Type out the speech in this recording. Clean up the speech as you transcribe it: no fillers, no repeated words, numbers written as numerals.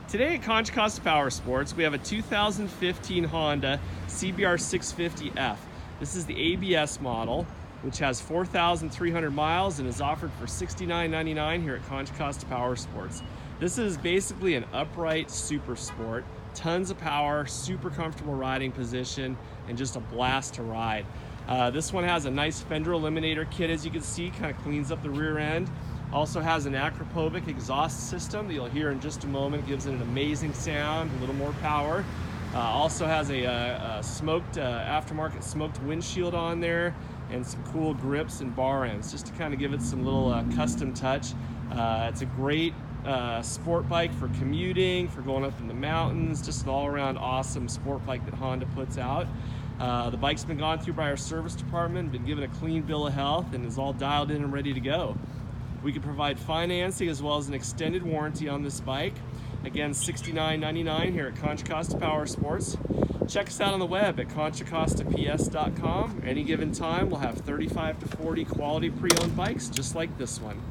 Today at Contra Costa Powersports, we have a 2015 Honda CBR650F. This is the ABS model, which has 4,300 miles and is offered for $69.99 here at Contra Costa Powersports. This is basically an upright super sport, tons of power, super comfortable riding position, and just a blast to ride. This one has a nice fender eliminator kit, as you can see, kind of cleans up the rear end. Also has an acropovic exhaust system that you'll hear in just a moment. Gives it an amazing sound, a little more power. Also has a smoked aftermarket smoked windshield on there, and some cool grips and bar ends, just to kind of give it some little custom touch. It's a great sport bike for commuting, for going up in the mountains, just an all-around awesome sport bike that Honda puts out. The bike's been gone through by our service department, been given a clean bill of health, and is all dialed in and ready to go. We can provide financing as well as an extended warranty on this bike. Again, $69.99 here at Contra Costa Powersports. Check us out on the web at contracostaps.com. Any given time, we'll have 35 to 40 quality pre-owned bikes just like this one.